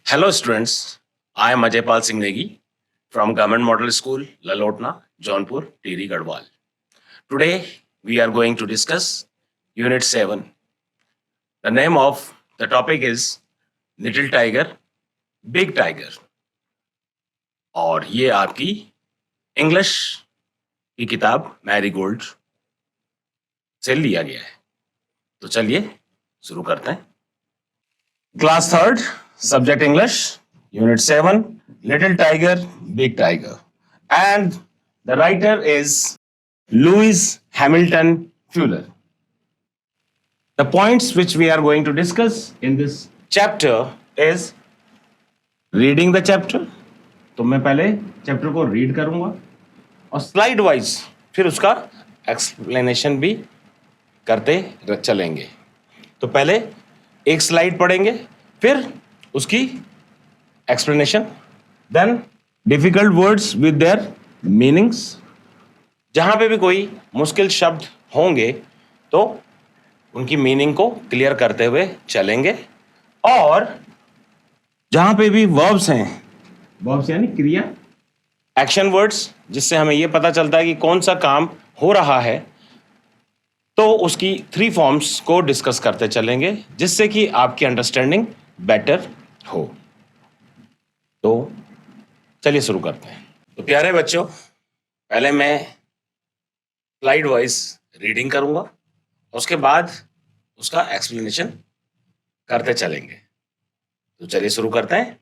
Hello students, I am Ajaypal Singh Negi from Government Model School, Lalotna, Jaunpur, Tiri, Garhwal. Today we are going to discuss Unit 7. The name of the topic is Little Tiger, Big Tiger. और ये आपकी English की किताब marigold से लिया गया है. तो चलिए शुरू करते हैं. Class third, subject English, unit 7, little tiger, big tiger. And the writer is Lewis Hamilton Fuller. The points which we are going to discuss in this chapter is reading the chapter. तो मैं पहले chapter को read करूंगा और slide wise फिर उसका explanation भी करते चलेंगे. तो पहले एक स्लाइड पढ़ेंगे, फिर उसकी explanation, then difficult words with their meanings. जहां पे भी कोई मुश्किल शब्द होंगे तो उनकी मीनिंग को क्लियर करते हुए चलेंगे. और जहां पे भी वर्ब्स हैं, वर्ब्स यानी क्रिया, एक्शन वर्ड्स, जिससे हमें यह पता चलता है कि कौन सा काम हो रहा है, तो उसकी 3 फॉर्म्स को डिस्कस करते चलेंगे, जिससे कि आपकी अंडरस्टैंडिंग बेटर हो. तो चलिए शुरू करते हैं. तो प्यारे बच्चों, पहले मैं स्लाइड वाइज रीडिंग करूंगा, उसके बाद उसका एक्सप्लेनेशन करते चलेंगे. तो चलिए शुरू करते हैं.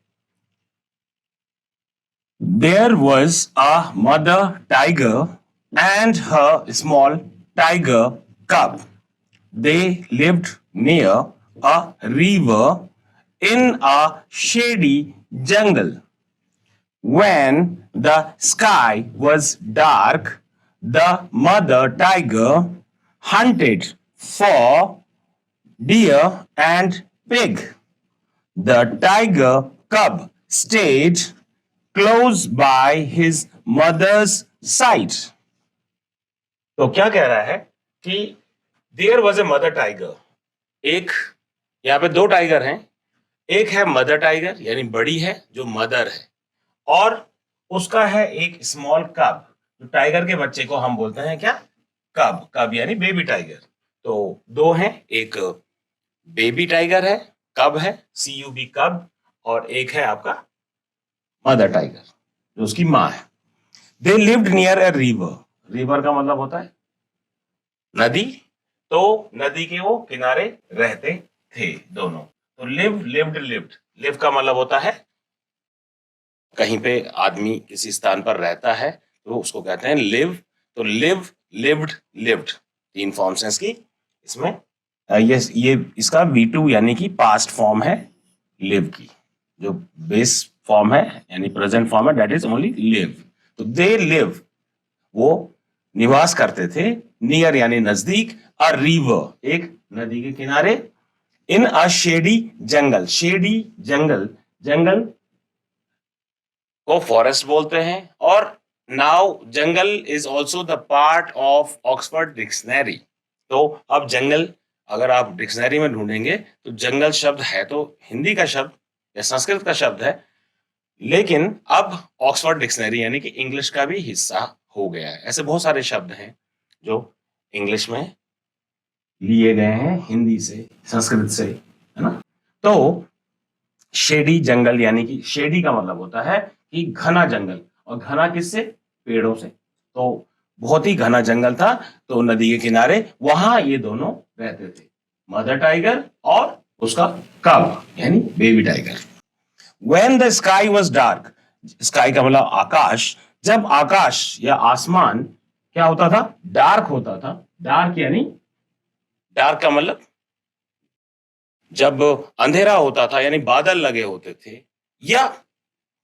There was a mother tiger and her small tiger cub. They lived near a river in a shady jungle. When the sky was dark, the mother tiger hunted for deer and pig. The tiger cub stayed close by his mother's side. तो क्या कह रहा है कि there was a mother tiger. एक यहाँ पे 2 tiger हैं. एक है मदर टाइगर यानी बड़ी है जो मदर है, और उसका है एक स्मॉल कब. जो टाइगर के बच्चे को हम बोलते हैं क्या? कब. कब यानी बेबी टाइगर. तो 2 हैं, एक बेबी टाइगर है, कब है, CUB कब, और एक है आपका मदर टाइगर जो उसकी माँ है. They lived near a river. River का मतलब होता है नदी. तो नदी के वो किनारे रहते थे दोनों. तो लिव, लिव्ड, लिव्ड. लिव का मतलब होता है कहीं पे आदमी किसी स्थान पर रहता है तो उसको कहते हैं लिव. तो लिव, लिव्ड, लिव्ड 3 फॉर्म्स हैं इसकी. इसमें ये इसका V2 यानी कि पास्ट फॉर्म है लिव की. जो बेस फॉर्म है यानी प्रेजेंट फॉर्म है, दैट इज ओनली लिव. तो दे लिव, वो निवास करते थे, नियर यानी नजदीक, अ रिवर एक नदी के किनारे, इन अ शेडी जंगल. शेडी जंगल, जंगल को फॉरेस्ट बोलते हैं. और now jungle is also the part of Oxford dictionary. तो अब जंगल अगर आप डिक्शनरी में ढूंढेंगे तो जंगल शब्द है तो हिंदी का शब्द या संस्कृत का शब्द है, लेकिन अब ऑक्सफोर्ड डिक्शनरी यानी कि इंग्लिश का भी हिस्सा हो गया है. ऐसे बहुत सारे शब्द हैं जो इंग्लिश में लिए गए हैं हिंदी से, संस्कृत से, है ना. तो शेडी जंगल यानी कि शेडी का मतलब होता है कि घना जंगल, और घना किससे? पेड़ों से. तो बहुत ही घना जंगल था. तो नदी के किनारे वहां ये दोनों रहते थे, मदर टाइगर और उसका कब यानी baby tiger. When the sky was dark, sky का मतलब आकाश. जब आकाश या आसमान क्या होता था? डार्क होता था. डार्क यानी, डार्क का मतलब जब अंधेरा होता था यानी बादल लगे होते थे. या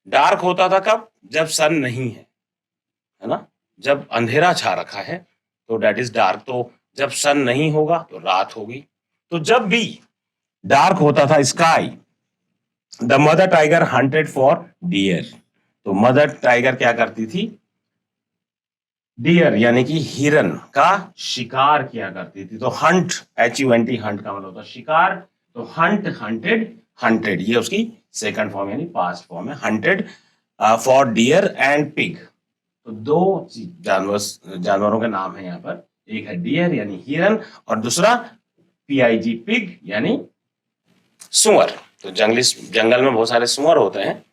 डार्क होता था कब? जब सन नहीं है ना. जब अंधेरा छा रखा है तो दैट इज डार्क. तो जब सन नहीं होगा तो रात होगी. तो जब भी डार्क होता था sky, the mother tiger hunted for deer. तो मदर टाइगर क्या करती थी? डियर यानी कि हिरन का शिकार किया करती थी. तो हंट, HUNT, हंट का मतलब होता है शिकार. तो हंट, हंटेड, हंटेड, ये उसकी सेकंड फॉर्म यानी पास्ट फॉर्म है, hunted for deer and pig. तो दो जानवरों के नाम है यहाँ पर, एक है डियर यानी हिरन और दूसरा PIG पिग यानी सुअर। तो जंगल में बहुत सारे सुअर होते हैं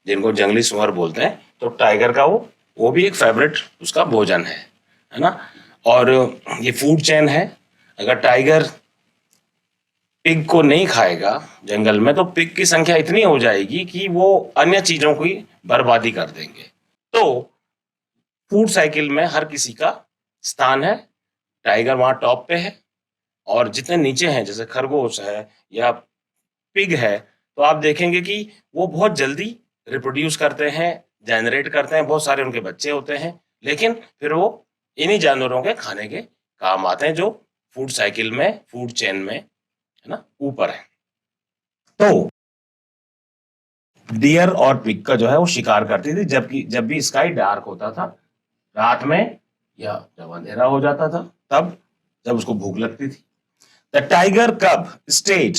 जिनको जंगली सुअर बोलते हैं। तो टाइगर का वो भी एक फेवरेट उसका भोजन है ना। और ये फूड चेन है, अगर टाइगर पिग को नहीं खाएगा जंगल में तो पिग की संख्या इतनी हो जाएगी कि वो अन्य चीजों की बर्बादी कर देंगे। तो फूड साइकिल में हर किसी का स्थान है, टाइगर वहां टॉप पे है और जितने नीचे हैं जैसे खरगोश है या पिग है तो आप देखेंगे कि वो बहुत जल्दी रिप्रोड्यूस करते हैं, जनरेट करते हैं, बहुत सारे उनके बच्चे होते हैं, लेकिन फिर वो इन्हीं जानवरों के खाने के काम आते हैं जो फूड साइकिल में, फूड चेन में है ना ऊपर है। तो डियर और पिग का जो है वो शिकार करती थी जबकि जब भी स्काई डार्क होता था, रात में या जब अंधेरा हो जाता था, तब जब उसको भूख लगती थी। The tiger cub stayed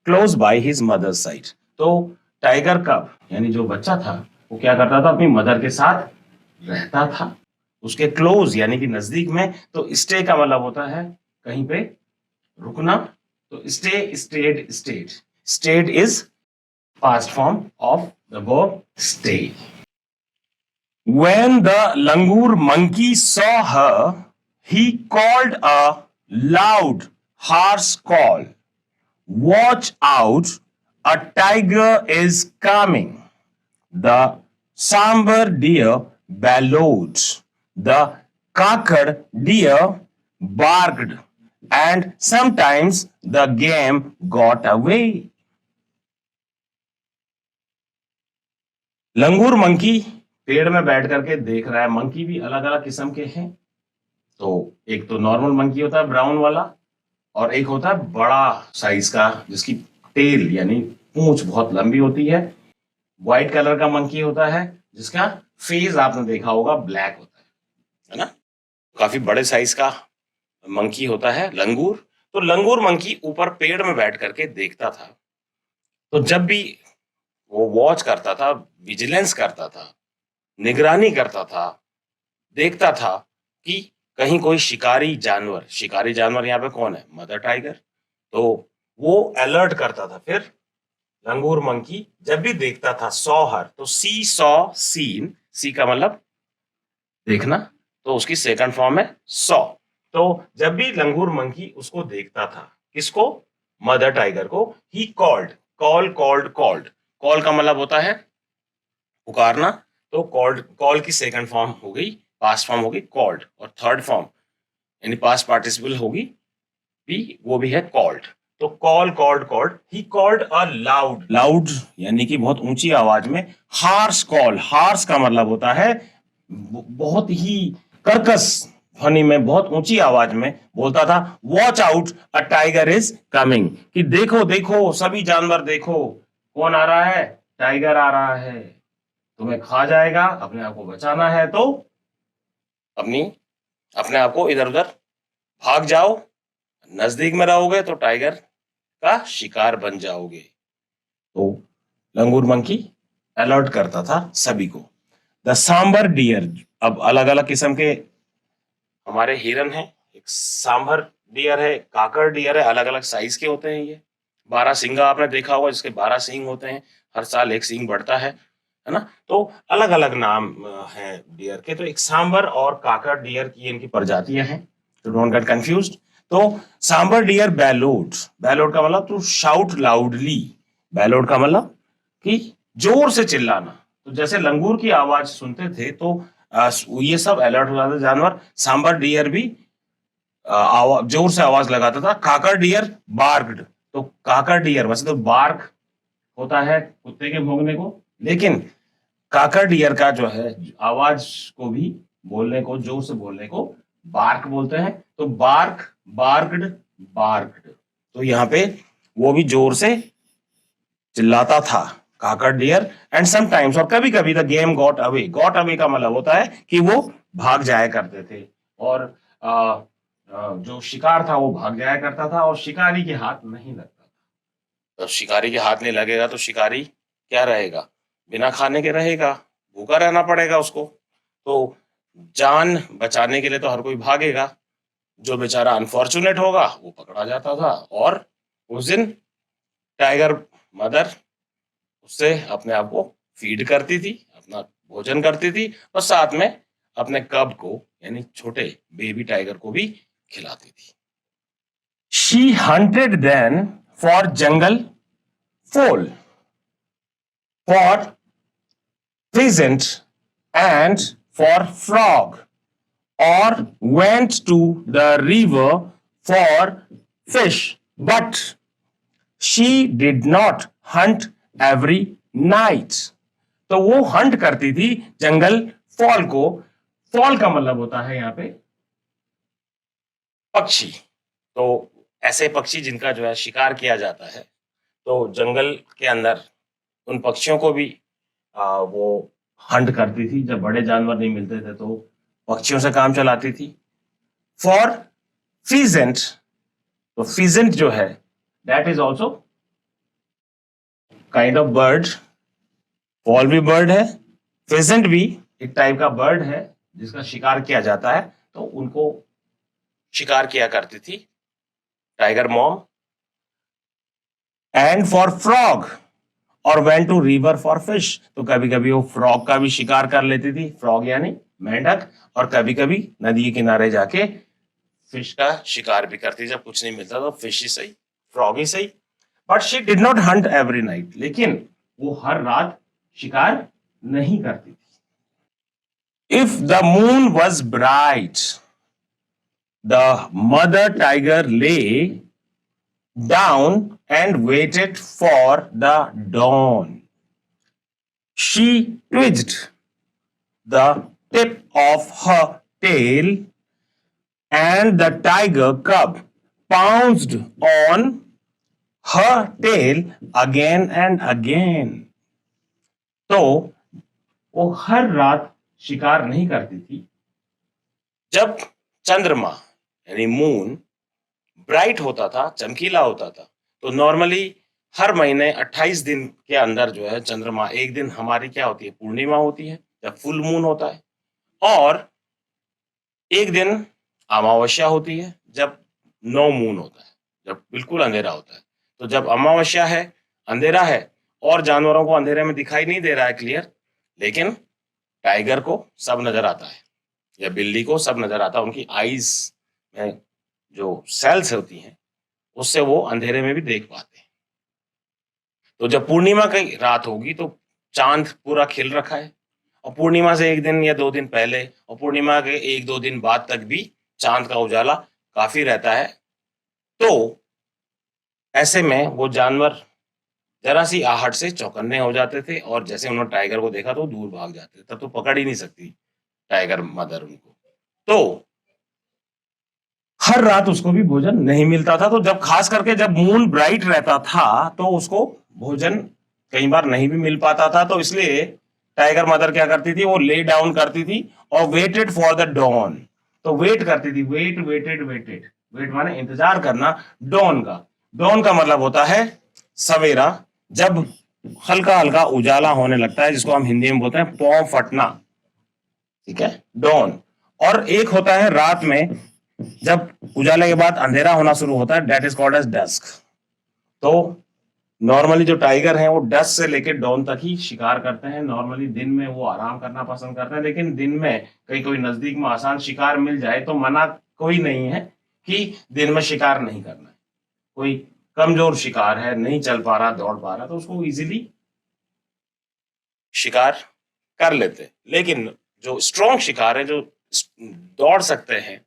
close by his mother's side. तो टाइगर कब यानी जो बच्चा था वो क्या करता था, अपनी मदर के साथ रहता था, उसके क्लोज यानी कि नजदीक में। तो स्टे का मतलब होता है कहीं पे रुकना। तो stay, stayed, stayed, stayed is past form of the verb stay. When the langur monkey saw her, he called a loud, harsh call. Watch out, a tiger is coming. The sambar deer bellowed. The kakad deer barked. And sometimes the game got away. Langur monkey पेड़ में बैठ करके देख रहा है। Monkey भी अलग अलग किस्म के हैं। तो एक तो नॉर्मल मंकी होता है ब्राउन वाला, और एक होता है बड़ा साइज का जिसकी टेल यानी पूंछ बहुत लंबी होती है। व्हाइट कलर का मंकी होता है जिसका फेस आपने देखा होगा ब्लैक होता है ना। काफी बड़े साइज का मंकी होता है लंगूर। तो लंगूर मंकी ऊपर पेड़ में बैठ करके देखता था। तो जब भी वो वॉच करता था, विजिलेंस करता था, निगरानी करता था, देखता था कि कहीं कोई शिकारी जानवर यहाँ पे कौन है, मदर टाइगर। तो वो अलर्ट करता था। फिर लंगूर मंकी जब भी देखता था सॉ हर, तो सी सॉ सीन, सी का मतलब देखना, तो उसकी सेकंड फॉर्म है सॉ। तो जब भी लंगूर मंकी उसको देखता था, किसको, मदर टाइगर को, ही कॉल्ड, कॉल्ड कॉल का मतलब होता है पुकारना। तो कॉल की सेकंड फॉर्म हो गई, पास्ट फॉर्म होगी कॉल्ड, और थर्ड फॉर्म यानी पास्ट पार्टिसिपल होगी भी, वो भी है कॉल्ड। तो called, he called a loud यानी कि बहुत ऊंची आवाज में। हार्श कॉल, हार्श का मतलब होता है बहुत ही कर्कश ध्वनि में, बहुत ऊंची आवाज में बोलता था, watch out, a tiger is coming, कि देखो देखो सभी जानवर देखो, कौन आ रहा है, टाइगर आ रहा है, तुम्हें खा जाएगा, अपने आप को बचाना है तो अपने आप को इधर उधर भाग जाओ, नजदीक में रहोगे तो टाइगर का शिकार बन जाओगे। तो लंगूर मंकी अलर्ट करता था सभी को। द सांबर डियर, अब अलग अलग किस्म के हमारे हिरन हैं, एक सांबर डियर है, काकर डियर है, अलग अलग साइज के होते हैं ये। 12 सींगा आपने देखा होगा, जिसके 12 सींग होते हैं, हर साल एक सींग बढ़ता है ना। तो अलग अलग नाम है डियर के। तो एक सांबर और काकर डियर की इनकी प्रजातियां हैं, तो डोंट गेट कंफ्यूज्ड। तो सांबर डियर बैलोड, बैलोड का मतलब टू शाउट लाउडली, बैलोड का मतलब कि जोर से चिल्लाना। तो जैसे लंगूर की आवाज सुनते थे तो ये सब अलर्ट हो जाते जानवर। सांबर डियर भी जोर से आवाज लगाता था। काकर डियर बार्क्ड, तो काकर डियर वैसे तो बार्क होता है कुत्ते के भौंकने को, लेकिन काकर डियर का जो है आवाज को भी बोलने को, जोर से बोलने को बार्क बोलते हैं। तो बार्क, बार्क्ड, तो यहाँ पे वो भी जोर से चिल्लाता था काकर डियर। एंड समटाइम्स, और कभी कभी, the game got away, got away का मतलब होता है कि वो भाग जाया करते थे, और जो शिकार था वो भाग जाया करता था और शिकारी के हाथ नहीं लगता था। तो शिकारी के हाथ नहीं लगेगा तो शिकारी क्या रहेगा, बिना खाने के रहेगा, भूखा रहना पड़ेगा उसको। तो जान बचाने के लिए तो हर कोई भागेगा। जो बेचारा अनफॉर्चुनेट होगा वो पकड़ा जाता था, और उस दिन टाइगर मदर उससे अपने आप को फीड करती थी, अपना भोजन करती थी, और साथ में अपने कब को यानी छोटे बेबी टाइगर को भी खिलाती थी। शी हंटेड देन फॉर जंगल फोल, for pheasant and for frog, or went to the river for fish, but she did not hunt every night. तो वो हंट करती थी जंगल फॉल को। फॉल का मतलब होता है यहाँ पे पक्षी। तो ऐसे पक्षी जिनका जो है शिकार किया जाता है, तो जंगल के अंदर उन पक्षियों को भी वो हंट करती थी। जब बड़े जानवर नहीं मिलते थे तो पक्षियों से काम चलाती थी। फॉर फीजेंट, तो फीजेंट जो है that is also kind of bird. Fall भी बर्ड है, फीजेंट भी एक टाइप का बर्ड है जिसका शिकार किया जाता है। तो उनको शिकार किया करती थी tiger mom. And for frog, और went to river for fish, तो कभी कभी वो फ्रॉग का भी शिकार कर लेती थी, फ्रॉग यानी मेंढक, और कभी कभी नदी के किनारे जाके फिश का शिकार भी करती। जब कुछ नहीं मिलता तो फिश ही सही, फ्रॉग ही सही। But she did not Hunt every night, लेकिन वो हर रात शिकार नहीं करती थी। If the moon was bright, the mother tiger ले down and waited for the dawn. She twitched the tip of her tail, and the tiger cub pounced on her tail again and again. तो वो हर रात शिकार नहीं करती थी। जब चंद्रमा यानी मून ब्राइट होता था, चमकीला होता था, तो नॉर्मली हर महीने 28 दिन के अंदर जो है चंद्रमा, एक दिन हमारी क्या होती है, पूर्णिमा होती है जब फुल मून होता है, और एक दिन अमावस्या होती है जब नो मून होता है, जब बिल्कुल अंधेरा होता है। तो जब अमावस्या है, अंधेरा है, और जानवरों को अंधेरे में दिखाई नहीं दे रहा है क्लियर, लेकिन टाइगर को सब नजर आता है, या बिल्ली को सब नजर आता है। उनकी आईज में जो सेल्स होती हैं उससे वो अंधेरे में भी देख पाते हैं। तो जब पूर्णिमा की रात होगी तो चांद पूरा खिल रखा है, और पूर्णिमा से एक दिन या 2 दिन पहले और पूर्णिमा के 1-2 दिन बाद तक भी चांद का उजाला काफी रहता है। तो ऐसे में वो जानवर जरा सी आहट से चौकन्ने हो जाते थे, और जैसे उन्होंने टाइगर को देखा तो दूर भाग जाते थे। तब तो पकड़ ही नहीं सकती टाइगर मदर उनको। तो हर रात उसको भी भोजन नहीं मिलता था। तो जब खास करके जब मून ब्राइट रहता था तो उसको भोजन कई बार नहीं भी मिल पाता था। तो इसलिए टाइगर मदर क्या करती थी, वो ले डाउन करती थी और वेटेड फॉर द डॉन। तो वेट करती थी, वेटेड, वेट माने इंतजार करना डॉन का। डॉन का मतलब होता है सवेरा, जब हल्का हल्का उजाला होने लगता है, जिसको हम हिंदी में बोलते हैं पौ फटना, ठीक है, डॉन। और एक होता है रात में, जब उजाले के बाद अंधेरा होना शुरू होता है, that is called as dusk. तो नॉर्मली जो टाइगर हैं वो डस्क से लेकर डॉन तक ही शिकार करते हैं। नॉर्मली दिन में वो आराम करना पसंद करते हैं, लेकिन दिन में कहीं कोई नजदीक में आसान शिकार मिल जाए तो मना कोई नहीं है कि दिन में शिकार नहीं करना है। कोई कमजोर शिकार है, नहीं चल पा रहा, दौड़ पा रहा, तो उसको इजीली शिकार कर लेते। लेकिन जो स्ट्रॉन्ग शिकार है, जो दौड़ सकते हैं,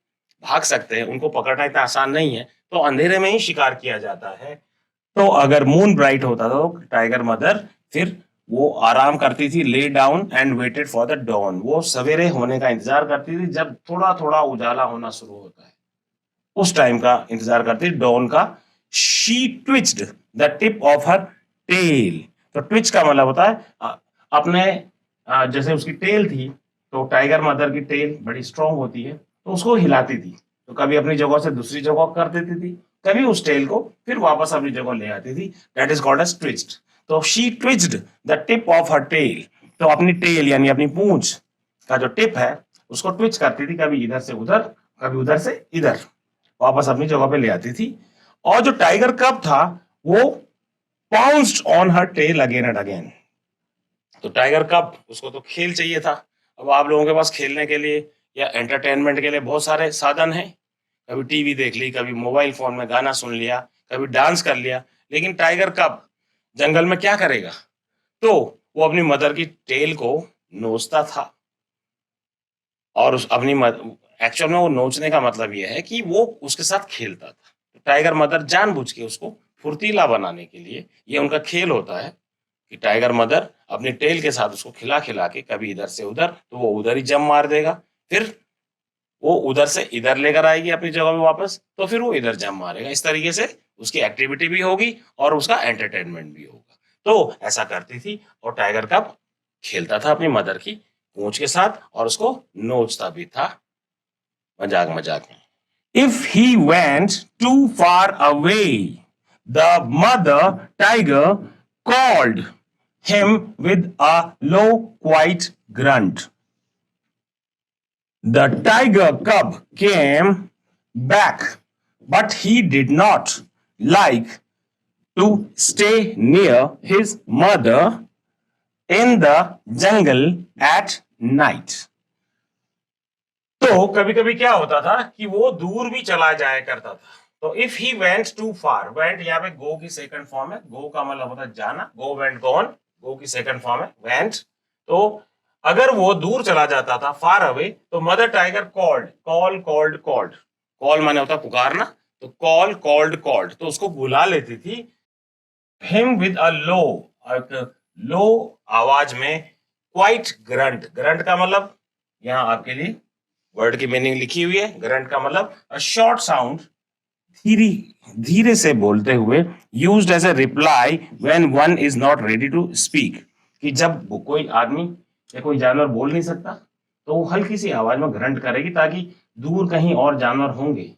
भाग सकते हैं, उनको पकड़ना इतना आसान नहीं है, तो अंधेरे में ही शिकार किया जाता है। तो अगर मून ब्राइट होता था तो टाइगर मदर फिर वो आराम करती थी, lay down and waited for the dawn. वो सवेरे होने का इंतजार करती थी, जब थोड़ा थोड़ा उजाला होना शुरू होता है उस टाइम का इंतजार करती थी, डॉन का। She twitched the tip of her tail. तो ट्विच का मतलब होता है अपने जैसे उसकी टेल थी, तो टाइगर मदर की टेल बड़ी स्ट्रांग होती है, तो उसको हिलाती थी। तो कभी अपनी जगह से दूसरी जगह कर देती थी, कभी उस टेल को फिर वापस अपनी जगह ले आती थी, that is called as twist. तो she twitched the tip of her tail, तो अपनी टेल यानी अपनी पूंछ का जो टिप है उसको ट्विच करती थी, कभी इधर से उधर कभी उधर से इधर, वापस अपनी जगह पे ले आती थी। और जो टाइगर कब था वो pounced on her tail again and again. तो टाइगर कब, उसको तो खेल चाहिए था। अब आप लोगों के पास खेलने के लिए या एंटरटेनमेंट के लिए बहुत सारे साधन हैं, कभी टीवी देख ली, कभी मोबाइल फोन में गाना सुन लिया, कभी डांस कर लिया, लेकिन टाइगर कब जंगल में क्या करेगा? तो वो अपनी मदर की टेल को नोचता था। और उस अपनी एक्चुअल में वो नोचने का मतलब ये है कि वो उसके साथ खेलता था। तो टाइगर मदर जानबूझ के उसको फुर्तीला बनाने के लिए, ये उनका खेल होता है कि टाइगर मदर अपनी टेल के साथ उसको खिला खिला के कभी इधर से उधर, तो वो उधर ही जम मार देगा, फिर वो उधर से इधर लेकर आएगी अपनी जगह पे वापस, तो फिर वो इधर जम मारेगा। इस तरीके से उसकी एक्टिविटी भी होगी और उसका एंटरटेनमेंट भी होगा। तो ऐसा करती थी और टाइगर कब खेलता था अपनी मदर की पूंछ के साथ और उसको नोचता भी था मजाक मजाक में। If he went too far away, the mother tiger called him with a low, quiet grunt. The tiger cub came back, but he did not like to stay near his mother in the jungle at night. तो कभी कभी क्या होता था कि वो दूर भी चला जाया करता था। तो if he went too far, went यहाँ पे गो की सेकंड फॉर्म है, गो का मतलब होता है जाना, गो वेंट गॉन, गो की सेकंड फॉर्म है वेंट। तो अगर वो दूर चला जाता था फार अवे, तो mother tiger called, call called called, call माने होता पुकारना, तो कॉल कॉल्ड कॉल्ड, तो उसको बुला लेती थी हिम विद अ लो, लो आवाज में, क्वाइट ग्रंट, ग्रंट का मतलब यहाँ आपके लिए वर्ड की मीनिंग लिखी हुई है। ग्रंट का मतलब अ शॉर्ट साउंड, धीरे धीरे से बोलते हुए, used as a reply when one is not ready to speak, कि जब कोई आदमी या कोई जानवर बोल नहीं सकता तो वो हल्की सी आवाज में ग्रंट करेगी, ताकि दूर कहीं और जानवर होंगे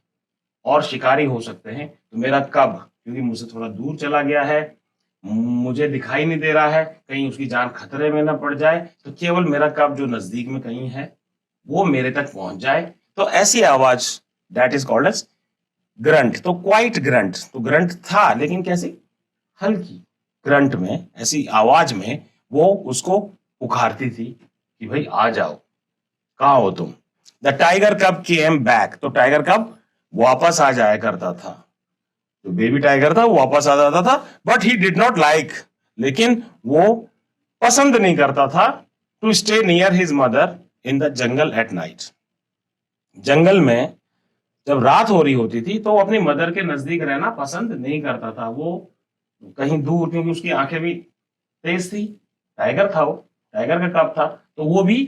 और शिकारी हो सकते हैं, तो मेरा कब क्योंकि मुझसे थोड़ा दूर चला गया है, मुझे दिखाई नहीं दे रहा है, कहीं उसकी जान खतरे में ना पड़ जाए, तो केवल मेरा कब जो नजदीक में कहीं है वो मेरे तक पहुंच जाए। तो ऐसी आवाज that is called as grunt. तो क्वाइट ग्रंट, तो ग्रंट था लेकिन कैसी, हल्की ग्रंट में, ऐसी आवाज में वो उसको पुकारती थी कि भाई आ जाओ, कहाँ हो तुम। द टाइगर कब केम बैक, तो टाइगर कब वापस आ जाया करता था, तो बेबी टाइगर था वो वापस आ जाता था। But he did not like, लेकिन वो पसंद नहीं करता था to stay near his mother in the jungle at night, जंगल में जब रात हो रही होती थी तो वो अपनी मदर के नजदीक रहना पसंद नहीं करता था, वो कहीं दूर, क्योंकि उसकी आंखें भी तेज थी, टाइगर था वो, टाइगर का कब था, तो वो भी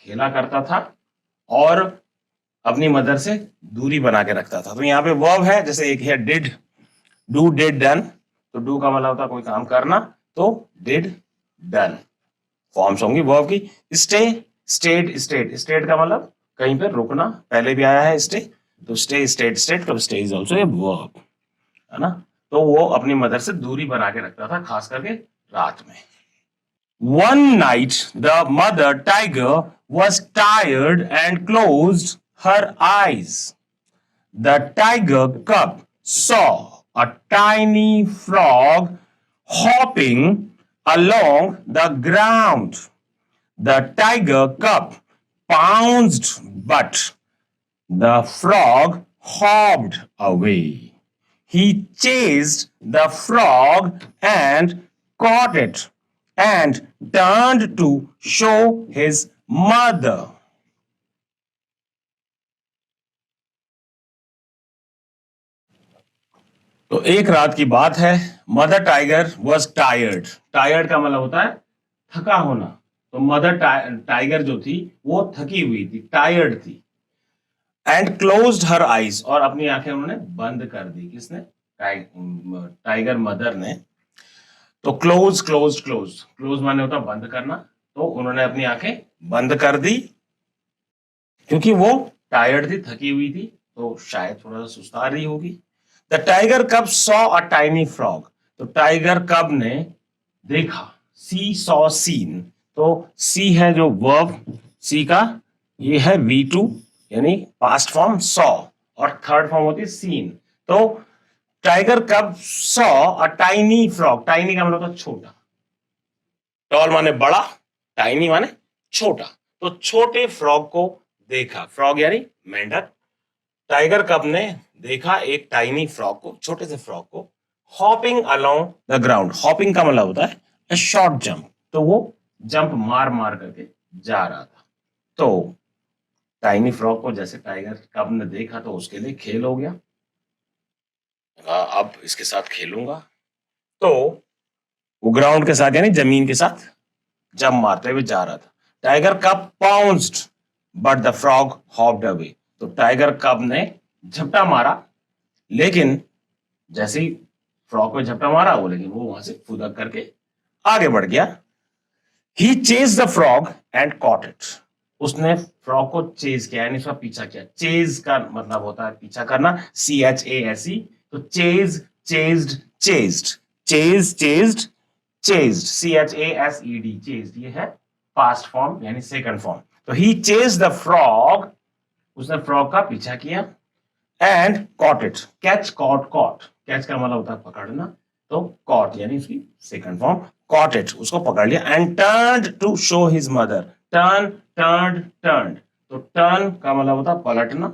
खेला करता था और अपनी मदर से दूरी बना के रखता था। तो यहाँ पे वर्ब है, जैसे एक है डिड, डू डिड डन, तो डू का मतलब होता है कोई काम करना, तो डिड डन फॉर्म्स होंगी वर्ब की। स्टे, स्टेड, स्टेट, स्टेट का मतलब कहीं पे रुकना, पहले भी आया है स्टे, तो स्टे स्टेट स्टेट, तो stay is also a verb, है ना। तो वो अपनी मदर से दूरी बना के रखता था, खास करके रात में। One night the mother tiger was tired and closed her eyes. The tiger cub saw a tiny frog hopping along the ground. The tiger cub pounced, but the frog hopped away. He chased the frog and caught it and turned to show his mother. तो एक रात की बात है, mother tiger was tired, tired का मतलब होता है थका होना, तो मदर टाइगर जो थी वो थकी हुई थी, टायर्ड थी। एंड क्लोज्ड हर आईज, और अपनी आंखें उन्होंने बंद कर दी, किसने, टाइगर मदर ने। तो क्लोज क्लोज क्लोज, क्लोज माने होता बंद करना, तो उन्होंने अपनी आंखें बंद कर दी क्योंकि वो टायर्ड थी, थकी हुई थी, तो शायद थोड़ा सा सुस्ता रही होगी। द टाइगर कब सॉ अ टाइनी फ्रॉग, तो टाइगर कब ने देखा, सी सॉ सीन, तो सी है जो वर्ब, सी का ये है V2 यानी पास्ट फॉर्म सॉ, और थर्ड फॉर्म होती है सीन। तो टाइगर कब saw a tiny frog, tiny का मतलब होता छोटा, टॉल माने बड़ा, टाइनी माने छोटा, तो छोटे फ्रॉग को देखा, फ्रॉग यानी मेंढक। टाइगर कब ने देखा एक टाइनी फ्रॉग को, छोटे से फ्रॉग को, hopping along the ground, hopping का मतलब होता है अ शॉर्ट जंप, तो वो जंप मार मार करके जा रहा था। तो टाइनी फ्रॉग को जैसे टाइगर कब ने देखा तो उसके लिए खेल हो गया, अब इसके साथ खेलूंगा, तो वो ग्राउंड के साथ यानी जमीन के साथ जंप मारते हुए जा रहा था। टाइगर कब pounced but the frog hopped away, तो टाइगर कब ने झपटा मारा, लेकिन जैसे ही फ्रॉग को झपटा मारा वो, लेकिन वो वहां से फुदक करके आगे बढ़ गया। He chase the frog and caught it, उसने फ्रॉग को चेज किया यानी उसका पीछा किया। चेज का मतलब होता है पीछा करना, CHASE, तो chase, chased, chased, chase, chased, chased, CHASED, chased, ये है पास्ट फॉर्म यानी सेकंड फॉर्म। तो ही चेज द फ्रॉग, उसने फ्रॉग का पीछा किया, and caught it, catch, caught, caught, catch का मतलब होता है पकड़ना, तो कॉट यानी उसकी सेकंड फॉर्म, कॉट इट, उसको पकड़ लिया, and turned to show his mother, turn, turned, turned, तो टर्न का मतलब होता है पलटना,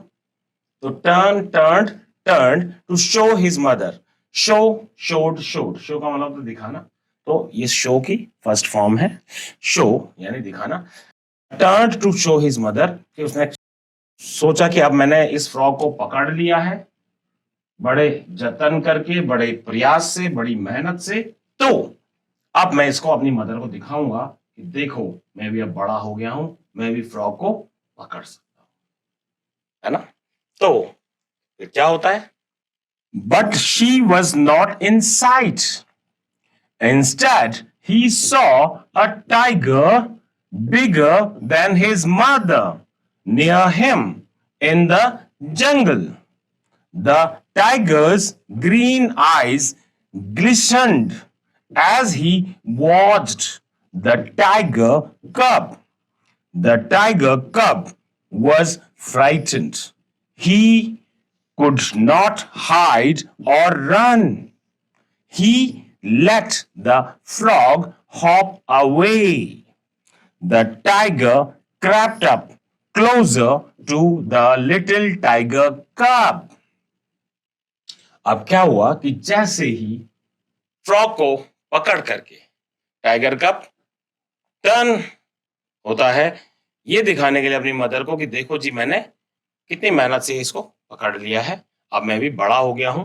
तो turn, turned, turned to show his mother, show, showed, showed, show का मतलब तो दिखाना, तो ये शो की फर्स्ट फॉर्म है, शो यानी दिखाना। Turned to show his mother, कि उसने सोचा कि अब मैंने इस फ्रॉग को पकड़ लिया है बड़े जतन करके, बड़े प्रयास से, बड़ी मेहनत से, तो अब मैं इसको अपनी मदर को दिखाऊंगा कि देखो मैं भी अब बड़ा हो गया हूं, मैं भी फ्रॉग को पकड़ सकता हूं, है ना। तो फिर क्या होता है, but she was not in site, instead he saw a tiger bigger than his mother near him in the jungle. The tiger's green eyes glistened as he watched the tiger cub. The tiger cub was frightened. He could not hide or run. He let the frog hop away. The tiger crept up closer to the little tiger cub. अब क्या हुआ कि जैसे ही frog को पकड़ करके tiger cup turn होता है, ये दिखाने के लिए अपनी मदर को कि देखो जी मैंने कितनी मेहनत से इसको पकड़ लिया है, अब मैं भी बड़ा हो गया हूं,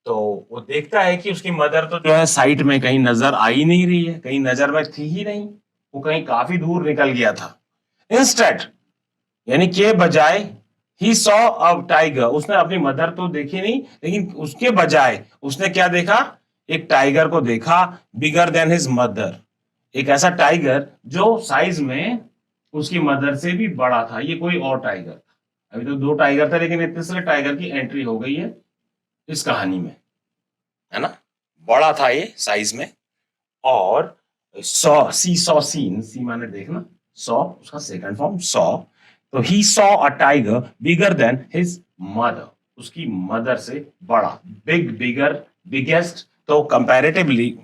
तो वो देखता है कि उसकी मदर तो जो है साइट में कहीं नजर आ ही नहीं रही है, कहीं नजर में थी ही नहीं, वो कहीं काफी दूर निकल गया था। इंस्टेड यानी के बजाय, ही सॉ अ टाइगर, उसने अपनी मदर तो देखी नहीं, लेकिन उसके बजाय उसने क्या देखा, एक टाइगर को देखा, बिगर देन हिज मदर, एक ऐसा टाइगर जो साइज में उसकी मदर से भी बड़ा था, ये कोई और टाइगर था। अभी तो दो टाइगर थे, लेकिन तीसरे टाइगर की एंट्री हो गई है इस कहानी में, है ना। बड़ा था ये साइज में, और सॉ, सी सॉ सीन, सी माने देखना, सॉ उसका सेकंड फॉर्म सॉ, तो he saw a tiger bigger than his mother, उसकी मदर से बड़ा, बिग, बिगर, बिगेस्ट, तो कंपैरेटिवली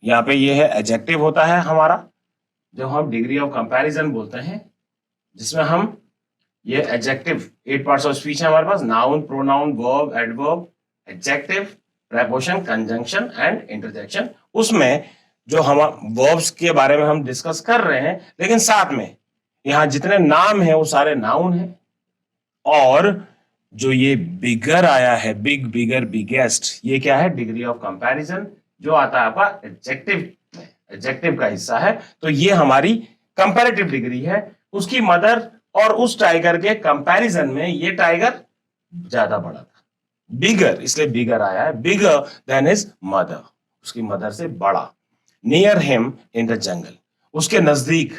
यहाँ पे ये है एडजेक्टिव होता है हमारा, जो हम डिग्री ऑफ कंपैरिजन बोलते हैं, जिसमें हम ये एडजेक्टिव 8 पार्ट्स ऑफ स्पीच है हमारे पास, noun, pronoun, verb, adverb, adjective, preposition, conjunction and interjection. उसमें जो हम वर्ब्स के बारे में हम डिस्कस कर रहे हैं, लेकिन साथ में यहाँ जितने नाम हैं वो सारे नाउन हैं, और जो ये बिगर आया है, बिग, बिगर, बिगेस्ट, ये क्या है, डिग्री ऑफ कंपैरिजन, जो आता है आपका एडजेक्टिव, एडजेक्टिव का हिस्सा है, तो ये हमारी कंपैरेटिव डिग्री है। उसकी मदर और उस टाइगर के कंपैरिजन में ये टाइगर ज्यादा बड़ा था, बिगर, इसलिए बिगर आया है, बिगर देन हिज मदर, उसकी मदर से बड़ा, near him in the jungle, उसके नजदीक,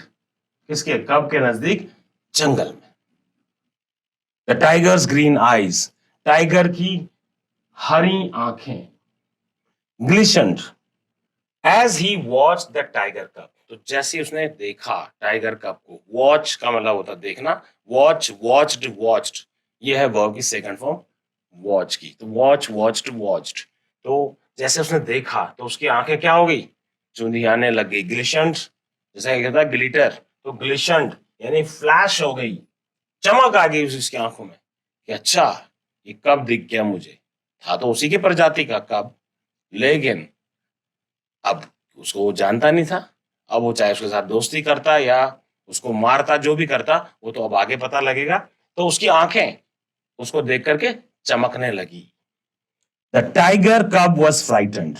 किसके, कब के नजदीक, जंगल में। The tiger's green eyes, tiger की हरी आंखें, glistened, as he watch the tiger cub, तो जैसे ही उसने देखा टाइगर कप को, वॉच का मतलब होता है देखना, वॉच, वॉच्ड, वॉच्ड, ये है वर्ब की सेकंड फॉर्म वॉच की, तो वॉच, वॉच्ड, वॉच्ड। तो जैसे उसने देखा तो उसकी आंखें क्या हो गई, चुंधियाने लग गई, ग्लिशंड, जैसे कहता है ग्लिटर, तो ग्लिशंड यानी फ्लैश हो गई, चमक आ गई उसकी आंखों में कि अच्छा ये कब दिख गया मुझे, था तो उसी की प्रजाति का कब, लेकिन अब उसको वो जानता नहीं था। अब वो चाहे उसके साथ दोस्ती करता या उसको मारता, जो भी करता वो तो अब आगे पता लगेगा। तो उसकी आंखें उसको देख करके चमकने लगी। द टाइगर कब वॉज फ्राइटेंड,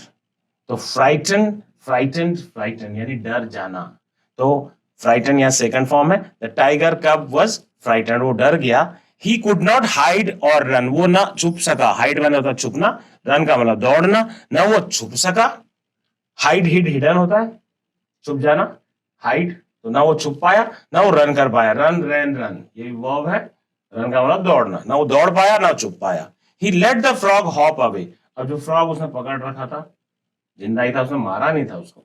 तो फ्राइटन, फ्राइटेंड, फ्राइटन यानी डर जाना, तो फ्राइटन यहाँ सेकंड फॉर्म है। द टाइगर कब वॉज फ्राइटेंड, वो डर गया। ही कुड नॉट हाइड और रन, वो ना छुप सका, हाइड मतलब होता छुपना, रन का मतलब दौड़ना, ना वो छुप सका। हाइड, हिड, हिडन होता है छुप जाना, हाइड, तो ना वो छुप पाया ना वो रन कर पाया, रन, रैन, रन, ये वर्ब है, रन का मतलब दौड़ना, ना वो दौड़ पाया ना छुप पाया। He let the frog hop away, अब जो फ्रॉग उसने पकड़ रखा था, जिंदा ही था, उसने मारा नहीं था उसको,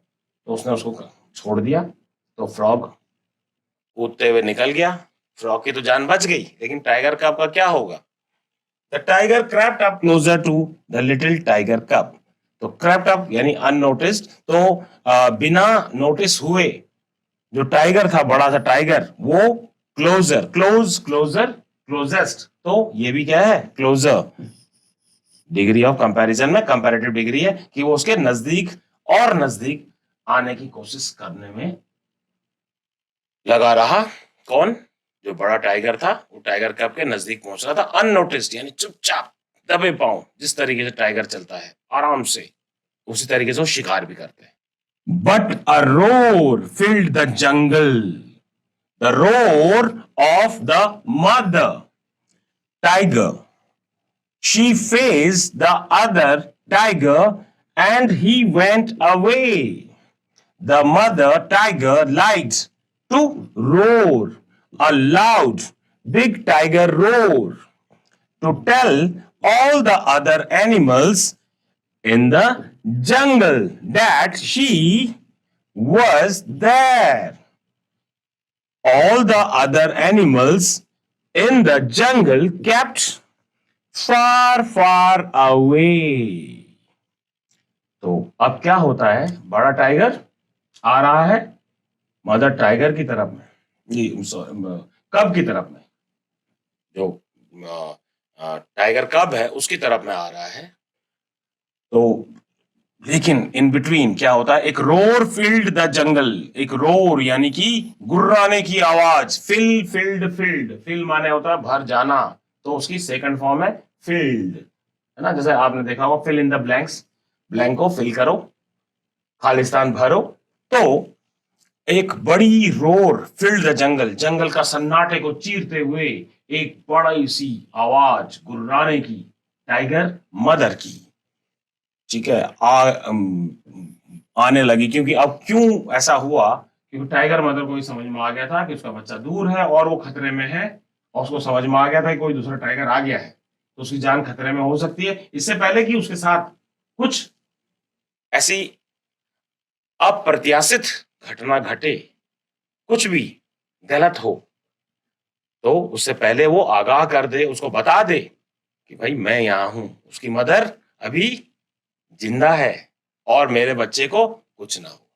तो उसने उसको छोड़ दिया, तो फ्रॉग कूदते हुए निकल गया। फ्रॉग की तो जान बच गई, लेकिन टाइगर कप का क्या होगा। The tiger crept up closer to the little tiger cub, तो क्रैप्ड अप यानी अननोटिस्ड, तो बिना नोटिस हुए जो टाइगर था, बड़ा सा टाइगर, वो क्लोजर, क्लोज, क्लोजर, क्लोजेस्ट, तो ये भी क्या है, क्लोजर, डिग्री ऑफ कंपैरिजन में कंपैरेटिव डिग्री है कि वो उसके नजदीक और नजदीक आने की कोशिश करने में लगा रहा। कौन, जो बड़ा टाइगर था वो टाइगर कप के नजदीक पहुंच रहा था, अननोटिस्ड यानी चुपचाप, दबे पांव, जिस तरीके से टाइगर चलता है आराम से, उसी तरीके से वो शिकार भी करते हैं। But a roar filled the jungle, the roar of the mother tiger, she faced the other tiger and he went away. The mother tiger liked to roar, a loud, big tiger roar, to tell all the other animals in the jungle that she was there. All the other animals in the jungle kept far, far away. तो अब क्या होता है, बड़ा tiger आ रहा है mother tiger की तरफ में, ये कब की तरफ में, जो टाइगर कब है उसकी तरफ में आ रहा है। तो लेकिन इन बिटवीन क्या होता है, एक रोर फिल्ड द जंगल, एक रोर यानी कि गुर्राने की आवाज, फिल, फिल्ड, फिल्ड, फिल माने होता है भर जाना, तो उसकी सेकंड फॉर्म है फिल्ड, है ना, जैसे आपने देखा होगा fill in the blanks, blank को फिल करो, खालिस्तान भरो। तो एक बड़ी roar filled the jungle, jungle का सन्नाटे को चीरते हुए एक बड़ी सी आवाज गुर्राने की, टाइगर मदर की, ठीक है, आने लगी, क्योंकि अब क्यों ऐसा हुआ, क्योंकि टाइगर मदर को ही समझ में आ गया था कि उसका बच्चा दूर है और वो खतरे में है, और उसको समझ में आ गया था कि कोई दूसरा टाइगर आ गया है तो उसकी जान खतरे में हो सकती है, इससे पहले कि उसके साथ कुछ ऐसी अप्रत्याशित घटना घटे, कुछ भी गलत हो, तो उससे पहले वो आगाह कर दे, उसको बता दे कि भाई मैं यहां हूं, उसकी मदर अभी जिंदा है और मेरे बच्चे को कुछ ना हो।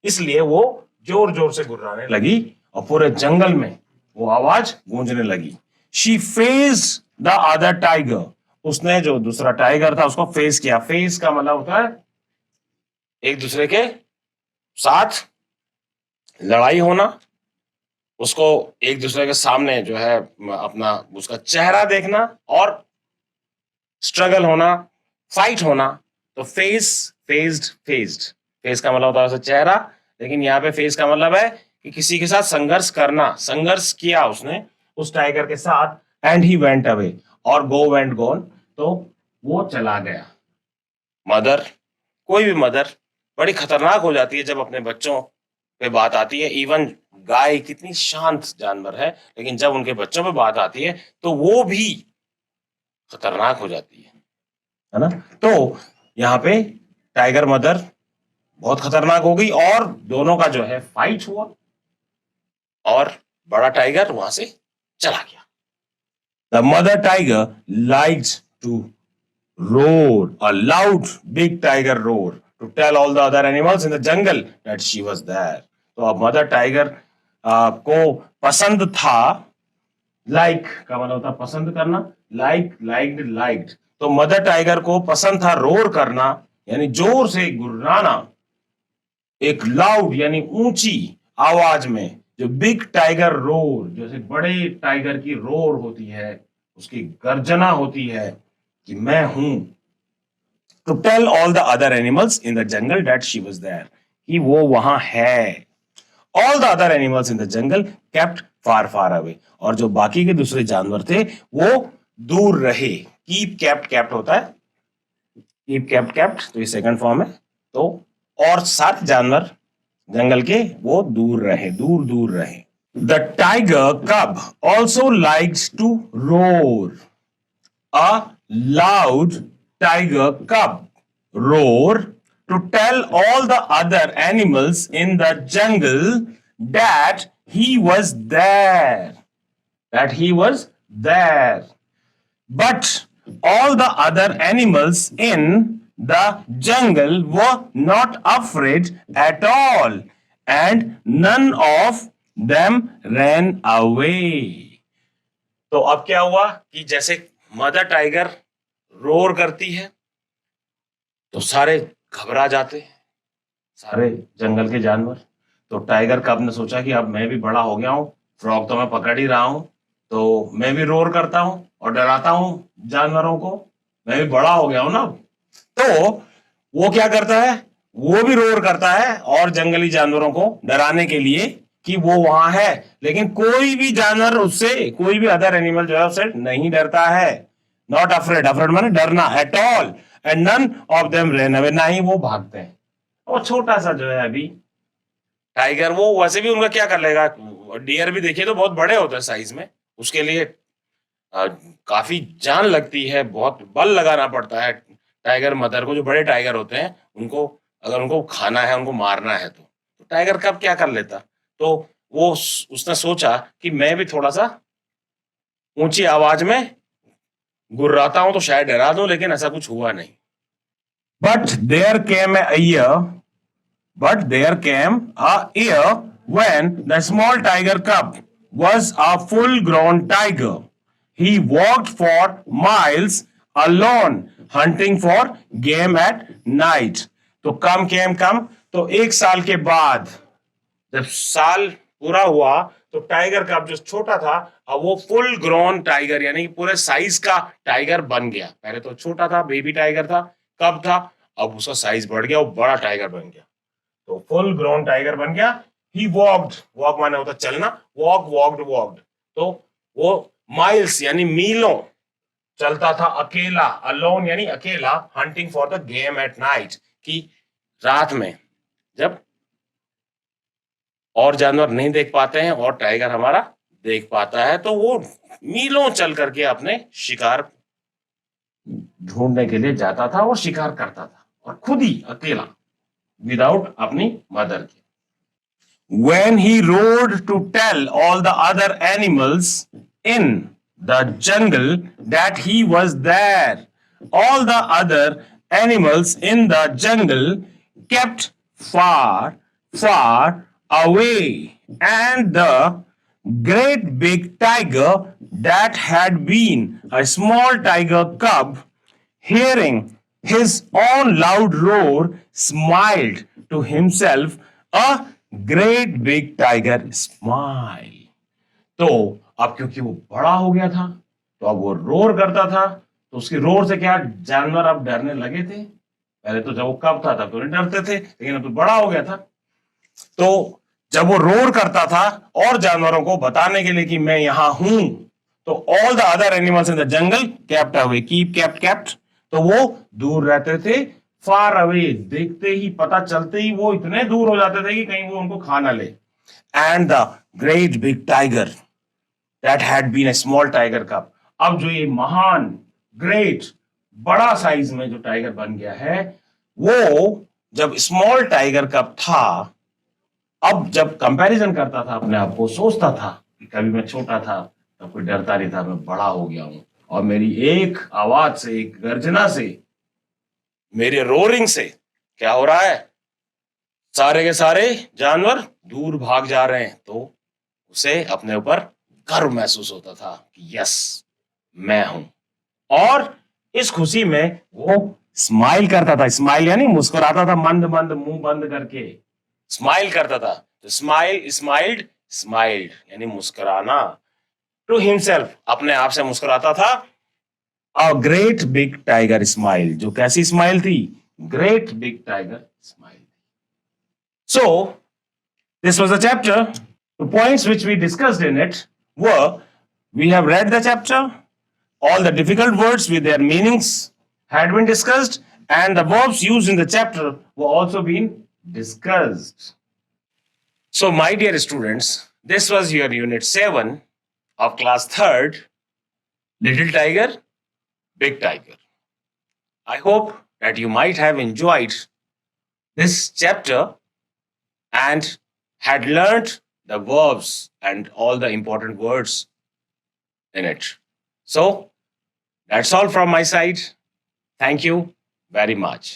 इसलिए वो जोर जोर से गुर्राने लगी और पूरे जंगल में वो आवाज गूंजने लगी। She face the other tiger, उसने जो दूसरा टाइगर था उसको फेस किया, फेस का मतलब होता है एक दूसरे के साथ लड़ाई होना, उसको एक दूसरे के सामने जो है अपना उसका चेहरा देखना और स्ट्रगल होना, फाइट होना, तो फेस, फेस्ड, फेस्ड, फेस का मतलब होता है चेहरा, लेकिन यहाँ पे फेस का मतलब है कि किसी के साथ संघर्ष करना, संघर्ष किया उसने उस टाइगर के साथ, एंड ही वेंट अवे, और गो वेंट गोन, तो वो चला गया। मदर, कोई भी मदर बड़ी खतरनाक हो जाती है जब अपने बच्चों पे बात आती है। इवन गाय कितनी शांत जानवर है, लेकिन जब उनके बच्चों पे बात आती है तो वो भी खतरनाक हो जाती है ना। तो यहाँ पे टाइगर मदर बहुत खतरनाक हो गई और दोनों का जो है फाइट हुआ और बड़ा टाइगर वहां से चला गया. The mother tiger liked to roar, a loud, big tiger roar, to tell all the other animals in the jungle that she was there. तो अब मदर टाइगर को पसंद था, लाइक का मतलब होता पसंद करना, लाइक लाइक्ड लाइक्ड. तो मदर टाइगर को पसंद था रोर करना यानी जोर से गुर्राना, एक लाउड यानी ऊंची आवाज में, जो बिग टाइगर रोर, जैसे बड़े टाइगर की रोर होती है, उसकी गर्जना होती है कि मैं हूं. To tell all the other animals in the jungle that she was there, कि वो वहां है. All the other animals in the jungle kept far far away, और जो बाकी के दूसरे जानवर थे वो दूर रहे. कीप केप्ट, केप्ट होता है कीप केप्ट केप्ट, तो ये सेकंड फॉर्म है. तो और सारे जानवर जंगल के वो दूर रहे, दूर दूर रहे. The tiger cub also likes to roar. A loud tiger cub roar to tell all the other animals in the jungle that he was there. That he was there. But all the other animals in the jungle were not afraid at all, and none of them ran away. तो अब क्या हुआ कि जैसे mother tiger roar करती है तो सारे घबरा जाते हैं, सारे जंगल के जानवर. तो टाइगर कब ने सोचा कि अब मैं भी बड़ा हो गया हूं, फ्रॉग तो मैं पकड़ ही रहा हूं, तो मैं भी रोर करता हूं और डराता हूं जानवरों को, मैं भी बड़ा हो गया हूं ना. तो वो क्या करता है, वो भी रोर करता है और जंगली जानवरों को डराने के लिए कि वो वहां है. लेकिन कोई भी जानवर उससे, कोई भी अदर एनिमल जो है उससे नहीं डरता है. नॉट अफ्रेड, अफ्रेड माने डरना, at all, and none of them run away, ना ही वो भागते हैं. और छोटा सा जो है अभी टाइगर, वो वैसे भी उनका क्या कर लेगा. डियर भी देखिए तो बहुत बड़े होते हैं साइज में, उसके लिए काफी जान लगती है, बहुत बल लगाना पड़ता है टाइगर मदर को. जो बड़े टाइगर होते हैं उनको अगर उनको खाना है, उनको मारना है, तो टाइगर कब क्या कर लेता. तो वो उसने सोचा कि मैं भी थोड़ा सा ऊंची आवाज में गुर्राता हूं तो शायद डरा दूं, लेकिन ऐसा कुछ हुआ नहीं. But there came a year But there came a year when the small tiger cub was a full-grown tiger. He walked for miles alone, hunting for game at night. तो कम came कम, तो एक साल के बाद, जब साल पूरा हुआ, तो टाइगर कब जो छोटा था अब वो फुल ग्रोन टाइगर यानी पूरे साइज का टाइगर बन गया. पहले तो छोटा था, बेबी टाइगर था, कब था, अब उसका साइज बढ़ गया, वो बड़ा टाइगर बन गया. तो फुल ग्रोन टाइगर बन गया. ही वॉक्ड, वॉक माने होता चलना, वॉक वॉक्ड वॉक्ड, तो वो माइल्स यानी मीलों चलता था अकेला, अलोन यानी अकेला, hunting for the game at night, कि रात में जब और जानवर नहीं देख पाते हैं और टाइगर हमारा देख पाता है, तो वो मीलों चल करके अपने शिकार ढूंढने के लिए जाता था और शिकार करता था, और खुद ही अकेला, विदाउट अपनी मदर के. When he roared to tell all the other animals in the jungle that he was there, all the other animals in the jungle kept far, far away, and the great big tiger that had been a small tiger cub, hearing his own loud roar, smiled to himself a great big tiger smile. तो अब क्योंकि वो बड़ा हो गया था, तो अब वो रोर करता था, तो उसकी रोर से क्या जानवर अब डरने लगे थे. पहले तो जब वो कब था तब तो नहीं डरते थे, लेकिन अब तो बड़ा हो गया था. तो जब वो रोर करता था और जानवरों को बताने के लिए कि मैं यहां हूं, तो all the other animals in the jungle kept away, keep kept kept, तो वो दूर रहते थे. फार अवे, देखते ही, पता चलते ही वो इतने दूर हो जाते थे कि कहीं वो उनको खा ना ले. And the great big tiger that had been a small tiger cub, अब जो ये महान, ग्रेट, बड़ा साइज में जो टाइगर बन गया है, वो जब स्मॉल टाइगर कब था, अब जब कंपैरिजन करता था अपने आप को, सोचता था कि कभी मैं छोटा था तब कोई डरता नहीं था, मैं बड़ा हो गया हूं और मेरी एक आवाज से, एक गर्जना से, मेरे रोरिंग से क्या हो रहा है, सारे के सारे जानवर दूर भाग जा रहे हैं। तो उसे अपने ऊपर गर्व महसूस होता था कि यस, मैं हूं। और इस खुशी में वो स्माइल करता था। स्माइल यानी मुस्कुराता था, मंद मंद मुंह बंद करके स्माइल करता था। तो स्माइल, स्माइल्ड, स्माइल्ड यानी मुस्कुराना। टू हिमसेल्फ, अपने आप से मुस्कुराता था। A great big tiger smile, जो कैसी स्माइल थी? Great big tiger smile. So, this was a chapter. The points which we discussed in it were: we have read the chapter, all the difficult words with their meanings had been discussed, and the verbs used in the chapter were also being discussed. So, my dear students, this was your unit 7 of class 3rd, Little Tiger, Big Tiger. I hope that you might have enjoyed this chapter and had learned the verbs and all the important words in it. So, that's all from my side. Thank you very much.